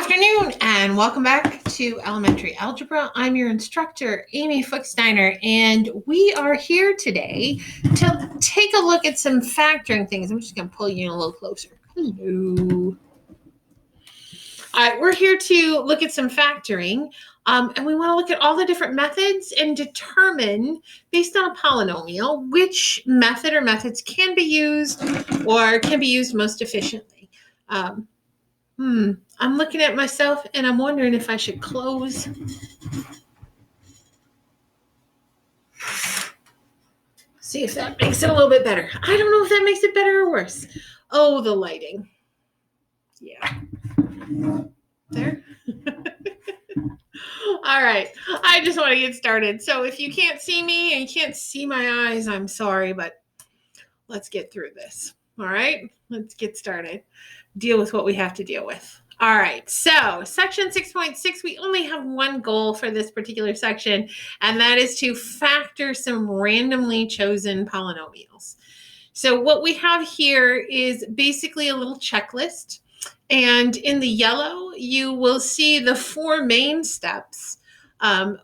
afternoon and welcome back to Elementary Algebra. I'm your instructor, Amy Fuchsteiner, and we are here today to take a look at some factoring things. I'm just going to pull you in a little closer. Hello. All right, we're here to look at some factoring, and we want to look at all the different methods and determine, based on a polynomial, which method or methods can be used or can be used most efficiently. I'm looking at myself and I'm wondering if I should close. See if that makes it a little bit better. I don't know if that makes it better or worse. Oh, the lighting. Yeah. There. All right. I just want to get started. So if you can't see me and you can't see my eyes, I'm sorry, but let's get through this. All right. Let's get started. Deal with what we have to deal with. All right, so section 6.6, we only have one goal for this particular section, and that is to factor some randomly chosen polynomials. So what we have here is basically a little checklist, and in the yellow, you will see the four main steps,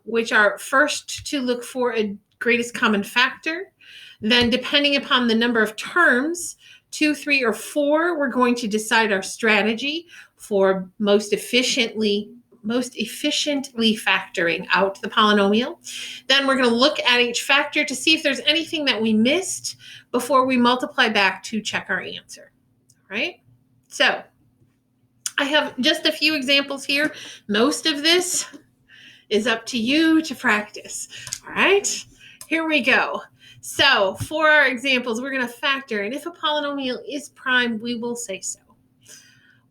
which are first to look for a greatest common factor. Then, depending upon the number of terms, 2, 3, or 4, we're going to decide our strategy for most efficiently factoring out the polynomial. Then we're going to look at each factor to see if there's anything that we missed before we multiply back to check our answer. All right? So I have just a few examples here. Most of this is up to you to practice. All right? Here we go. So for our examples, we're going to factor, and if a polynomial is prime, we will say so.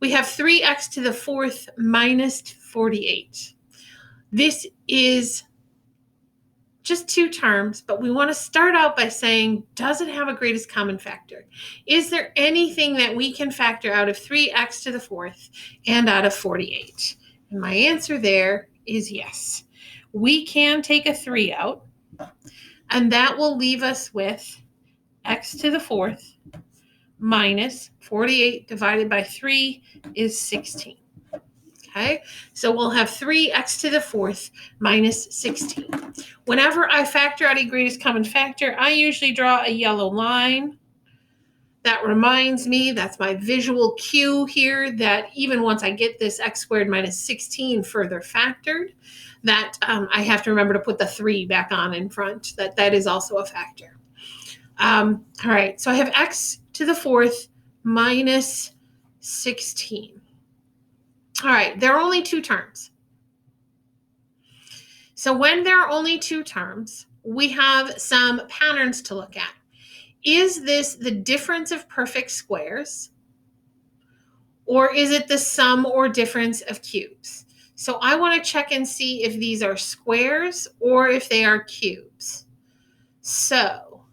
We have 3x to the fourth minus 48. This is just two terms, but we want to start out by saying, does it have a greatest common factor? Is there anything that we can factor out of 3x to the fourth and out of 48? And my answer there is yes. We can take a 3 out, and that will leave us with x to the fourth minus 48 divided by 3 is 16. Okay, so we'll have 3x to the fourth minus 16. Whenever I factor out a greatest common factor, I usually draw a yellow line. That reminds me, that's my visual cue here, that even once I get this x squared minus 16 further factored, that I have to remember to put the 3 back on in front. That is also a factor. All right, so I have x to the fourth minus 16. All right, there are only two terms. So when there are only two terms, we have some patterns to look at. Is this the difference of perfect squares? Or is it the sum or difference of cubes? So I want to check and see if these are squares or if they are cubes. So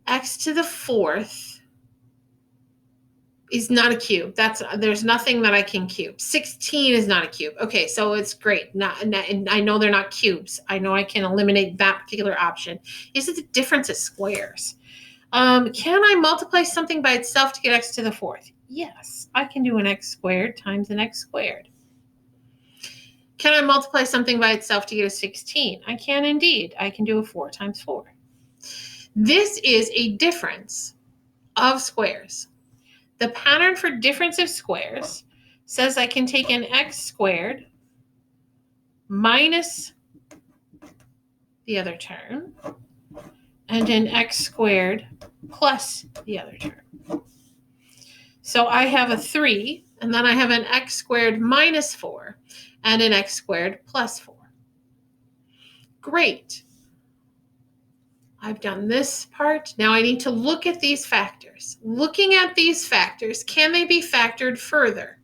x to the fourth is not a cube. There's nothing that I can cube. 16 is not a cube. Okay, so it's great. And I know they're not cubes. I know I can eliminate that particular option. Is it the difference of squares? Can I multiply something by itself to get x to the fourth? Yes, I can do an x squared times an x squared. Can I multiply something by itself to get a 16? I can indeed. I can do a 4 times 4. This is a difference of squares. The pattern for difference of squares says I can take an x squared minus the other term and an x squared plus the other term. So I have a 3, and then I have an x squared minus 4 and an x squared plus 4. Great. I've done this part. Now I need to look at these factors. Looking at these factors, can they be factored further?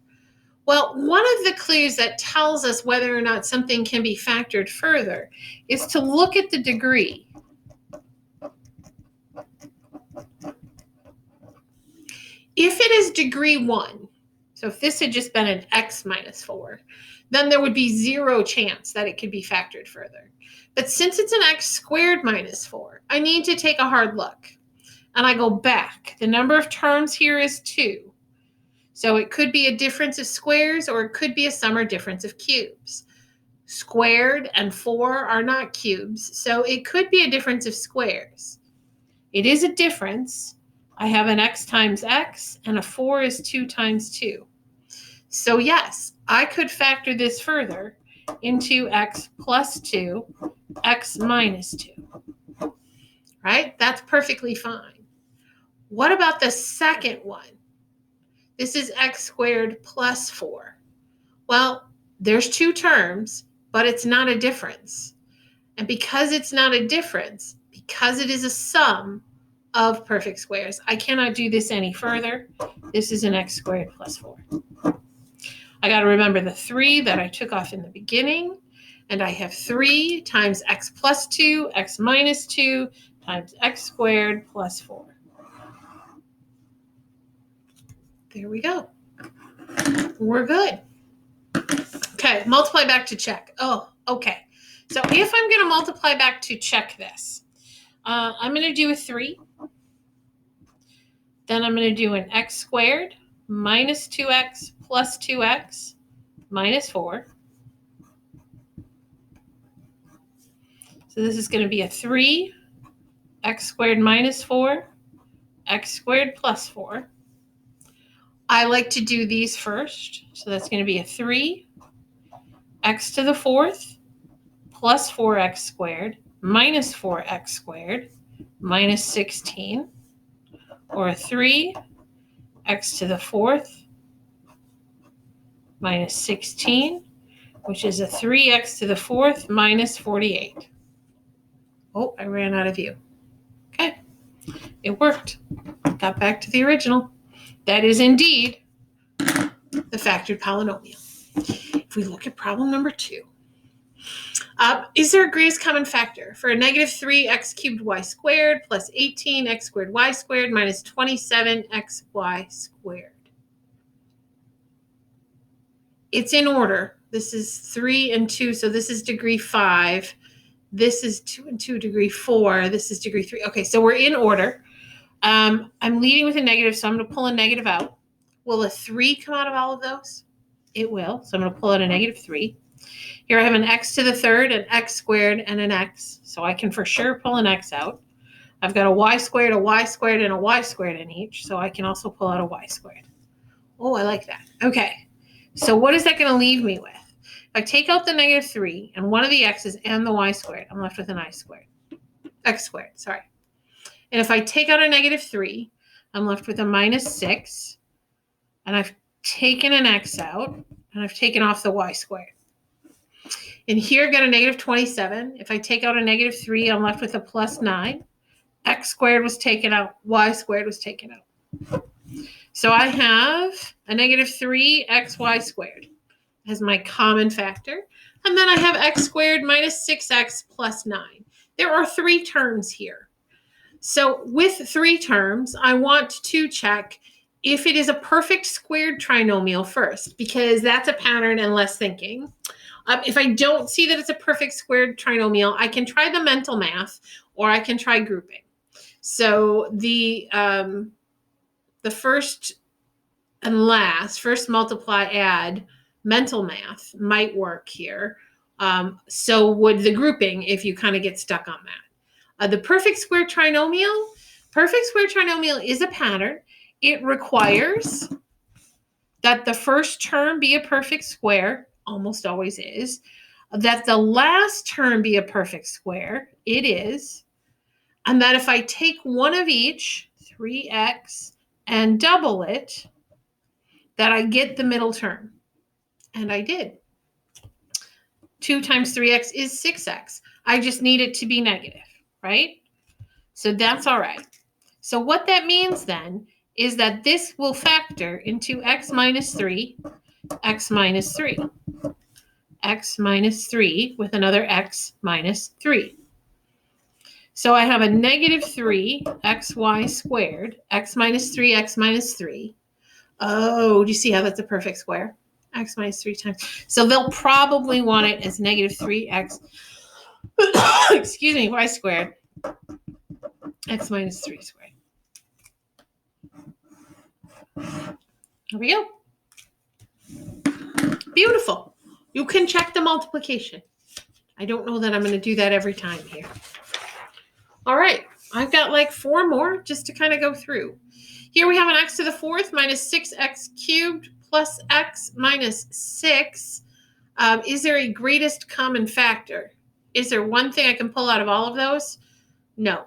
Well, one of the clues that tells us whether or not something can be factored further is to look at the degree. If it is degree 1, so if this had just been an x minus 4, then there would be 0 chance that it could be factored further. But since it's an x squared minus 4, I need to take a hard look. And I go back. The number of terms here is 2. So it could be a difference of squares or it could be a sum or difference of cubes. Squared and 4 are not cubes, so it could be a difference of squares. It is a difference. I have an x times x, and a 4 is 2 times 2. So yes, I could factor this further into x plus 2, x minus 2. Right? That's perfectly fine. What about the second one? This is x squared plus 4. Well, there's two terms, but it's not a difference. And because it's not a difference, because it is a sum of perfect squares, I cannot do this any further. This is an x squared plus 4. I got to remember the 3 that I took off in the beginning. And I have 3 times x plus 2, x minus 2, times x squared plus 4. There we go. We're good. Okay, multiply back to check. Oh, okay. So if I'm going to multiply back to check this, I'm going to do a 3. Then I'm going to do an x squared minus 2x plus 2x minus 4. So this is going to be a 3, x squared minus 4, x squared plus 4. I like to do these first. So that's going to be a 3, x to the 4th plus 4x squared minus 4x squared minus 16. Or a 3, x to the 4th minus 16, which is a 3x to the 4th minus 48. Oh, I ran out of view. Okay, it worked. Got back to the original. That is indeed the factored polynomial. If we look at problem number 2, is there a greatest common factor for a negative 3x cubed y squared plus 18x squared y squared minus 27xy squared? It's in order. This is 3 and 2, so this is degree 5. This is 2 and 2, degree 4. This is degree 3. Okay, so we're in order. I'm leading with a negative, so I'm going to pull a negative out. Will a 3 come out of all of those? It will, so I'm going to pull out a negative 3. Here I have an x to the 3rd, an x squared, and an x, so I can for sure pull an x out. I've got a y squared, and a y squared in each, so I can also pull out a y squared. Oh, I like that. Okay, so what is that going to leave me with? If I take out the negative 3 and one of the x's and the y squared, I'm left with an x squared, sorry. And if I take out a negative 3, I'm left with a minus 6, and I've taken an x out, and I've taken off the y squared. And here I've got a negative 27. If I take out a negative 3, I'm left with a plus 9. X squared was taken out, y squared was taken out. So I have a negative 3xy squared as my common factor. And then I have x squared minus 6x plus 9. There are 3 terms here. So with 3 terms, I want to check if it is a perfect squared trinomial first, because that's a pattern and less thinking. If I don't see that it's a perfect squared trinomial, I can try the mental math or I can try grouping. So the first and last, first multiply, add, mental math might work here. So would the grouping if you kind of get stuck on that. The perfect square trinomial is a pattern. It requires that the first term be a perfect square, almost always is, that the last term be a perfect square, it is, and that if I take one of each, 3x, and double it, that I get the middle term. And I did. 2 times 3x is 6x. I just need it to be negative, right? So that's all right. So what that means then is that this will factor into x minus 3, x minus 3, x minus 3 with another x minus 3. So I have a negative 3xy squared, x minus 3, x minus 3. Oh, do you see how that's a perfect square? X minus 3 times. So they'll probably want it as negative 3x, excuse me, y squared, x minus 3 squared. There we go. Beautiful. You can check the multiplication. I don't know that I'm going to do that every time here. All right. I've got like 4 more just to kind of go through. Here we have an x to the 4th minus 6x cubed plus x minus 6. Is there a greatest common factor? Is there one thing I can pull out of all of those? No.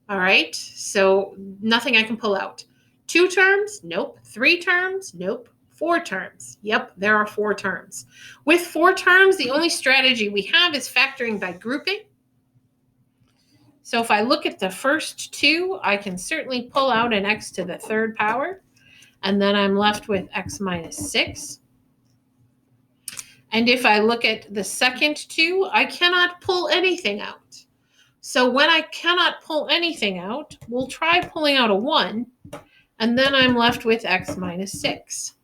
All right. So nothing I can pull out. 2 terms? Nope. 3 terms? Nope. 4 terms? Yep, there are 4 terms. With 4 terms, the only strategy we have is factoring by grouping. So if I look at the first 2, I can certainly pull out an x to the 3rd power, and then I'm left with x minus 6. And if I look at the second 2, I cannot pull anything out. So when I cannot pull anything out, we'll try pulling out a 1, and then I'm left with x minus 6.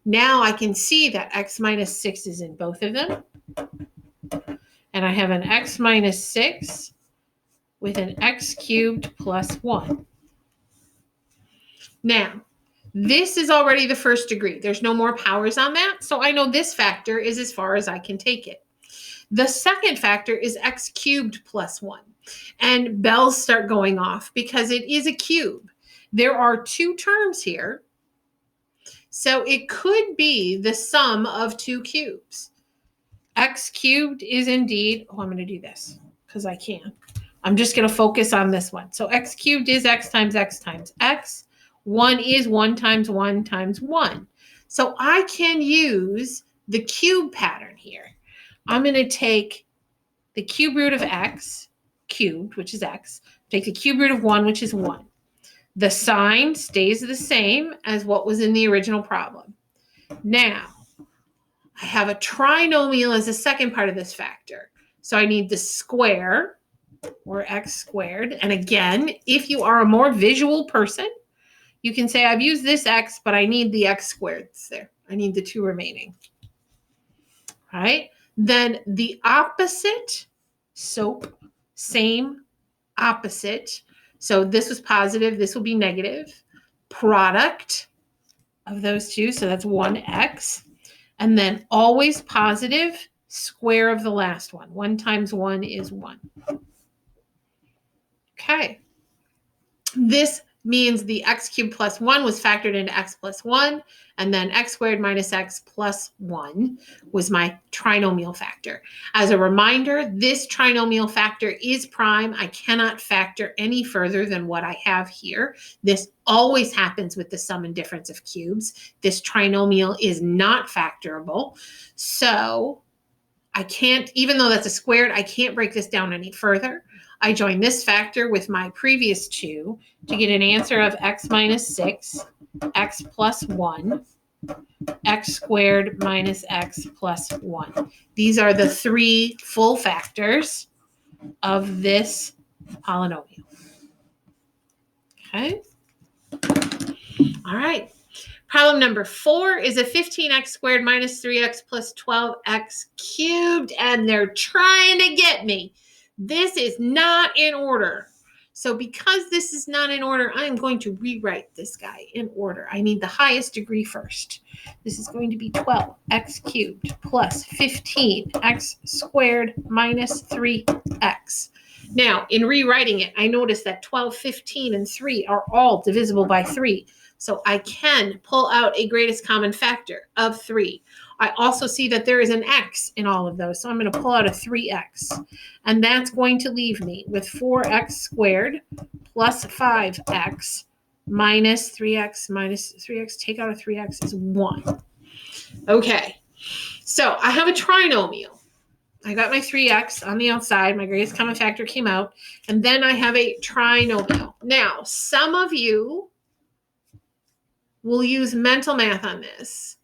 Now I can see that x minus 6 is in both of them. And I have an x minus 6 with an x cubed plus 1. Now, this is already the first degree. There's no more powers on that, so I know this factor is as far as I can take it. The second factor is x cubed plus 1. And bells start going off because it is a cube. There are 2 terms here, so it could be the sum of 2 cubes. X cubed is indeed, I'm going to do this because I can. I'm just going to focus on this one. So x cubed is x times x times x. 1 is 1 times 1 times 1. So I can use the cube pattern here. I'm going to take the cube root of x cubed, which is x, take the cube root of 1, which is 1. The sign stays the same as what was in the original problem. Now, I have a trinomial as the second part of this factor. So I need the square, or x squared. And again, if you are a more visual person, you can say I've used this x, but I need the x squared there. I need the 2 remaining. All right? Then the opposite, SOAP, same, opposite. So this was positive, this will be negative. Product of those 2, so that's 1x. And then always positive, square of the last one. 1 times 1 is 1. Okay. This means the x cubed plus 1 was factored into x plus 1, and then x squared minus x plus 1 was my trinomial factor. As a reminder, this trinomial factor is prime. I cannot factor any further than what I have here. This always happens with the sum and difference of cubes. This trinomial is not factorable. So I can't, even though that's a squared, I can't break this down any further. I join this factor with my previous 2 to get an answer of x minus 6, x plus 1, x squared minus x plus 1. These are the 3 full factors of this polynomial. Okay. All right. Problem number 4 is a 15x squared minus 3x plus 12x cubed, and they're trying to get me. This is not in order. So because this is not in order, I'm going to rewrite this guy in order. I need the highest degree first. This is going to be 12x cubed plus 15x squared minus 3x. Now, in rewriting it, I notice that 12, 15, and 3 are all divisible by 3. So I can pull out a greatest common factor of 3. I also see that there is an x in all of those, so I'm going to pull out a 3x. And that's going to leave me with 4x squared plus 5x minus 3x minus 3x. Take out a 3x is 1. Okay, so I have a trinomial. I got my 3x on the outside. My greatest common factor came out. And then I have a trinomial. Now, some of you will use mental math on this.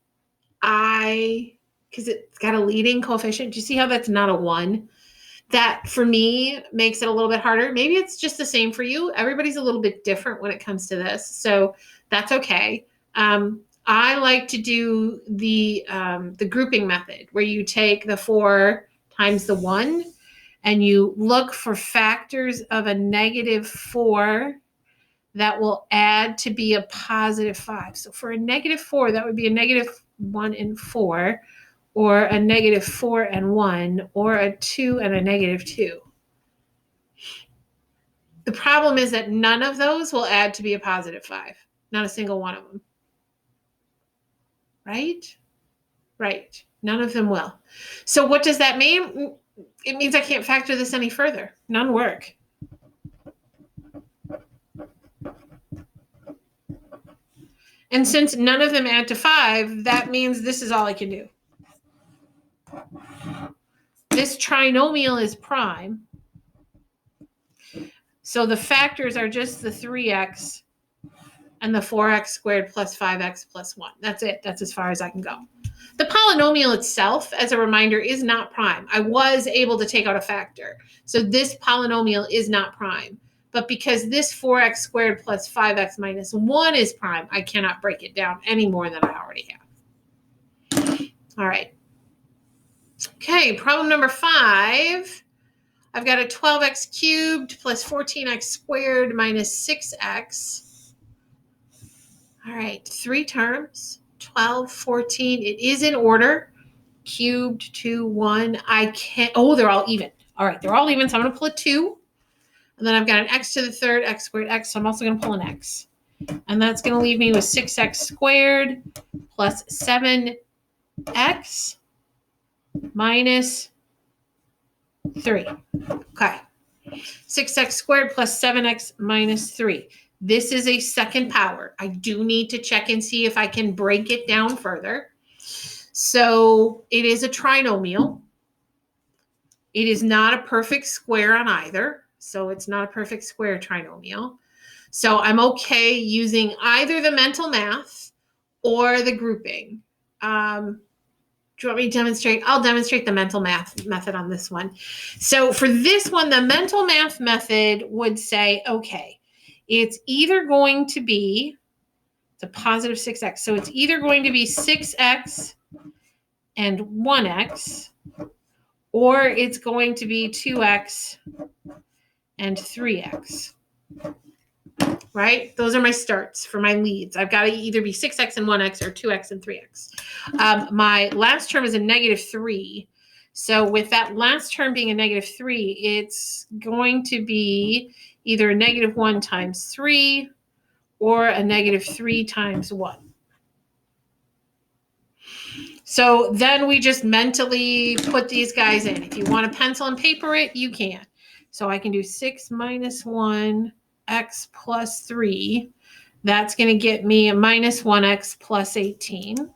Because it's got a leading coefficient. Do you see how that's not a 1? That, for me, makes it a little bit harder. Maybe it's just the same for you. Everybody's a little bit different when it comes to this, so that's okay. I like to do the grouping method, where you take the 4 times the 1, and you look for factors of a negative 4 that will add to be a positive 5. So for a negative 4, that would be a negative 1 and 4, or a negative 4 and 1, or a 2 and a negative 2. The problem is that none of those will add to be a positive 5. Not a single one of them. Right? Right. None of them will. So what does that mean? It means I can't factor this any further. None work. And since none of them add to 5, that means this is all I can do. This trinomial is prime. So the factors are just the 3x and the 4x squared plus 5x plus 1. That's it. That's as far as I can go. The polynomial itself, as a reminder, is not prime. I was able to take out a factor. So this polynomial is not prime. But because this 4x squared plus 5x minus 1 is prime, I cannot break it down any more than I already have. All right. Okay, problem number 5. I've got a 12x cubed plus 14x squared minus 6x. All right, 3 terms, 12, 14. It is in order. Cubed, 2, 1. I can't, they're all even. All right, they're all even, so I'm going to pull a 2. And then I've got an x to the third, x squared, x, so I'm also going to pull an x. And that's going to leave me with 6x squared plus 7x minus 3. Okay. 6x squared plus 7x minus 3. This is a second power. I do need to check and see if I can break it down further. So it is a trinomial. It is not a perfect square on either. So it's not a perfect square trinomial. So I'm okay using either the mental math or the grouping. Do you want me to demonstrate? I'll demonstrate the mental math method on this one. So for this one, the mental math method would say, okay, it's either going to be the positive 6x. So it's either going to be 6x and 1x, or it's going to be 2x and 3x. Right? Those are my starts for my leads. I've got to either be 6x and 1x or 2x and 3x. My last term is a negative 3. So with that last term being a negative 3, it's going to be either a negative 1 times 3 or a negative 3 times 1. So then we just mentally put these guys in. If you want to pencil and paper it, you can. So I can do 6 minus 1 x plus 3. That's going to get me a minus 1x plus 18.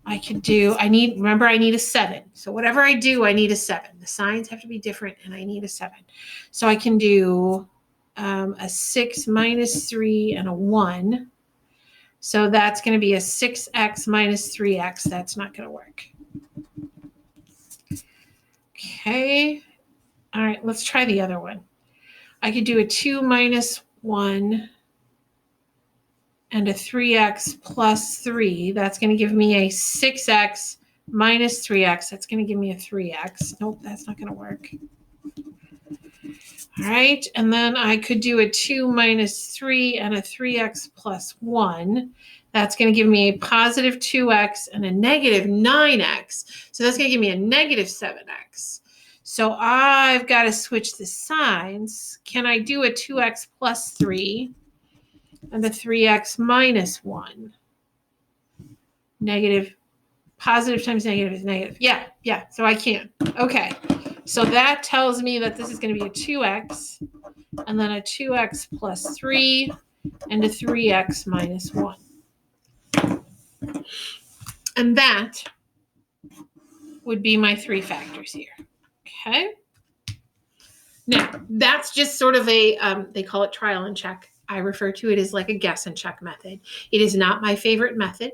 I need a 7. So whatever I do, I need a 7. The signs have to be different, and I need a 7. So I can do a 6 minus 3 and a 1. So that's going to be a 6x minus 3x. That's not going to work. Okay. All right, let's try the other one. I could do a 2 minus 1 and a 3x plus 3. That's going to give me a 6x minus 3x. That's going to give me a 3x. Nope, that's not going to work. All right, and then I could do a 2 minus 3 and a 3x plus 1. That's going to give me a positive 2x and a negative 9x. So that's going to give me a negative 7x. So I've got to switch the signs. Can I do a 2x plus 3 and a 3x minus 1? Negative, positive times negative is negative. Yeah, so I can. Okay, so that tells me that this is going to be a 2x and then a 2x plus 3 and a 3x minus 1. And that would be my 3 factors here. Okay. Now, that's just sort of a, they call it trial and check. I refer to it as like a guess and check method. It is not my favorite method.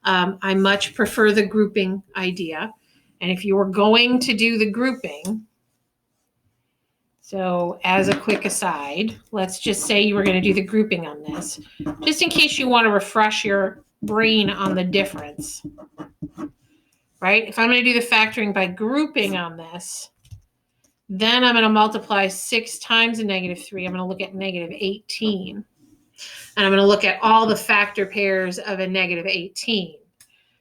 I much prefer the grouping idea. And if you were going to do the grouping, so as a quick aside, let's just say you were going to do the grouping on this, just in case you want to refresh your brain on the difference, right? If I'm going to do the factoring by grouping on this, Then I'm going to multiply 6 times a negative 3. I'm going to look at negative 18. And I'm going to look at all the factor pairs of a negative 18.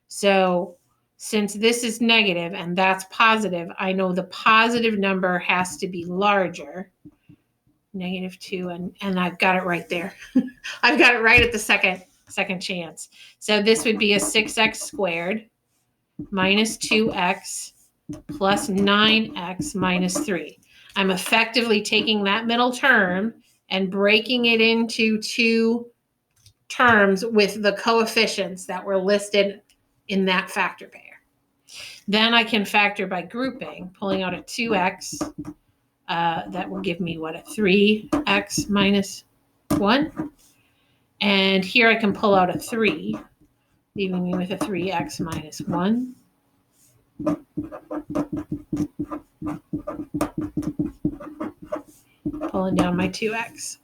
So since this is negative and that's positive, I know the positive number has to be larger. Negative 2, and I've got it right there. I've got it right at the second chance. So this would be a 6x squared minus 2x plus 9x minus 3. I'm effectively taking that middle term and breaking it into two terms with the coefficients that were listed in that factor pair. Then I can factor by grouping, pulling out a 2x. That will give me, what, a 3x minus 1? And here I can pull out a 3, leaving me with a 3x minus 1. Pulling down my 2x.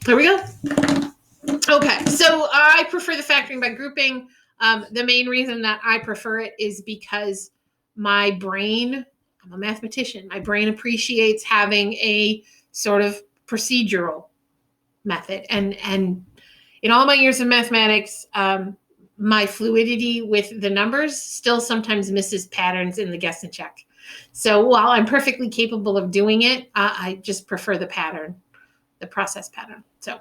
There we go. Okay, so I prefer the factoring by grouping. The main reason that I prefer it is because my brain, I'm a mathematician, my brain appreciates having a sort of procedural method. And in all my years of mathematics, my fluidity with the numbers still sometimes misses patterns in the guess and check. So while I'm perfectly capable of doing it, I just prefer the pattern, the process pattern. So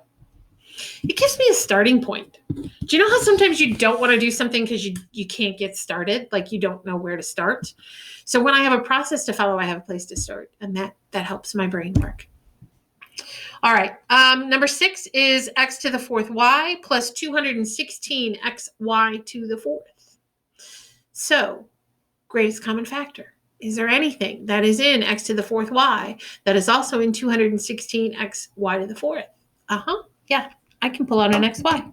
it gives me a starting point. Do you know how sometimes you don't want to do something because you can't get started, like you don't know where to start? So when I have a process to follow, I have a place to start, and that helps my brain work. All right, number 6 is x to the 4th y plus 216 xy to the 4th. So, greatest common factor. Is there anything that is in x to the 4th y that is also in 216 xy to the 4th? Yeah, I can pull out an xy.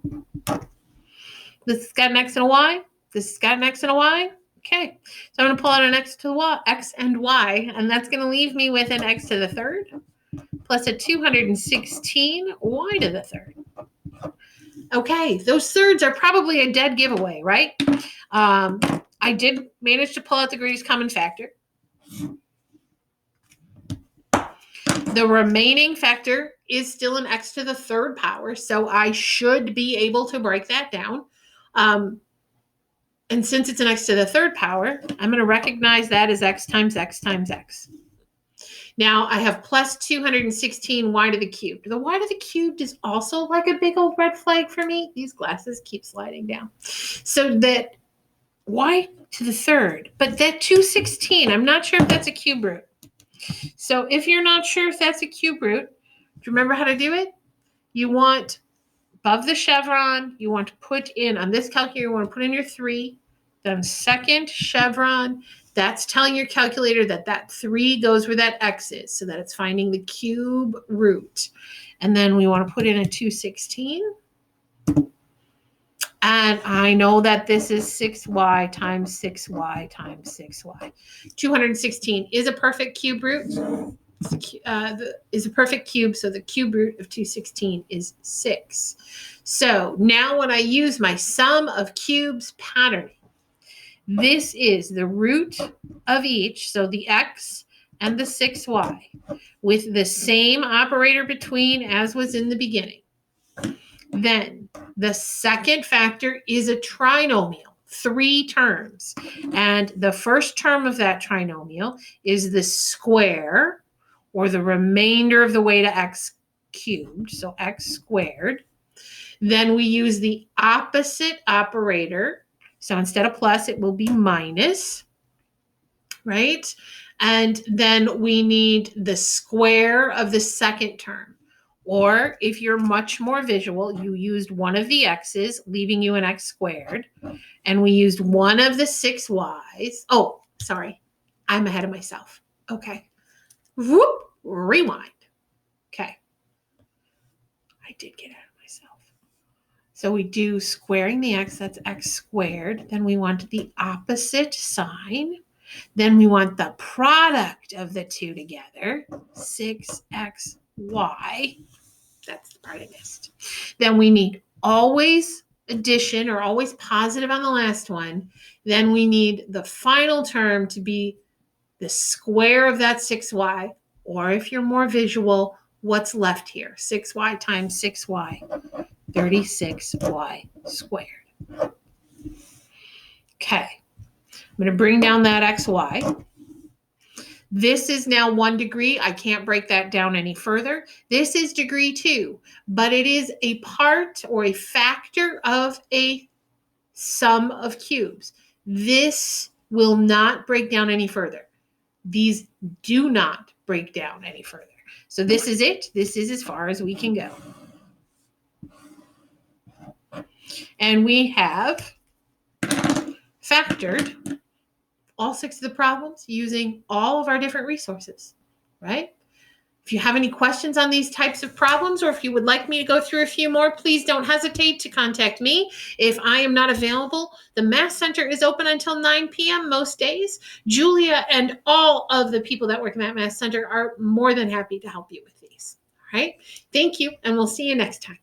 This has got an x and a y. This has got an x and a y. Okay, so I'm going to pull out an x and y, and that's going to leave me with an x to the 3rd plus a 216 y to the 3rd. Okay, those thirds are probably a dead giveaway, right? I did manage to pull out the greatest common factor. The remaining factor is still an x to the 3rd power, so I should be able to break that down. And since it's an x to the 3rd power, I'm going to recognize that as x times x times x. Now I have plus 216 y to the cubed. The y to the cubed is also like a big old red flag for me. These glasses keep sliding down. So that y to the 3rd, but that 216, I'm not sure if that's a cube root. So if you're not sure if that's a cube root, do you remember how to do it? You want above the chevron, you want to put in, on this calculator, you want to put in your 3, then second chevron. That's telling your calculator that that 3 goes where that x is, so that it's finding the cube root. And then we want to put in a 216. And I know that this is 6y times 6y times 6y. 216 is a perfect cube root. Is a perfect cube, so the cube root of 216 is 6. So now when I use my sum of cubes patterning, this is the root of each, so the x and the 6y, with the same operator between as was in the beginning. Then the second factor is a trinomial, 3 terms. And the first term of that trinomial is the square, or the remainder of the way to x cubed, so x squared. Then we use the opposite operator. So instead of plus, it will be minus, right? And then we need the square of the second term. Or if you're much more visual, you used one of the x's, leaving you an x squared. And we used one of the 6 y's. Oh, sorry. I'm ahead of myself. Okay. Whoop, rewind. Okay. I did get ahead of myself. So we do squaring the x, that's x squared. Then we want the opposite sign. Then we want the product of the two together, 6xy. That's the part I missed. Then we need always addition, or always positive on the last one, then we need the final term to be the square of that 6y, or if you're more visual, what's left here? 6y times 6y, 36y squared. Okay, I'm going to bring down that xy. This is now 1 degree. I can't break that down any further. This is degree 2, but it is a part or a factor of a sum of cubes. This will not break down any further. These do not break down any further. So this is it. This is as far as we can go. And we have factored all 6 of the problems using all of our different resources, right? If you have any questions on these types of problems, or if you would like me to go through a few more, please don't hesitate to contact me. If I am not available, the Math Center is open until 9 p.m. most days. Julia and all of the people that work at Math Center are more than happy to help you with these. All right. Thank you, and we'll see you next time.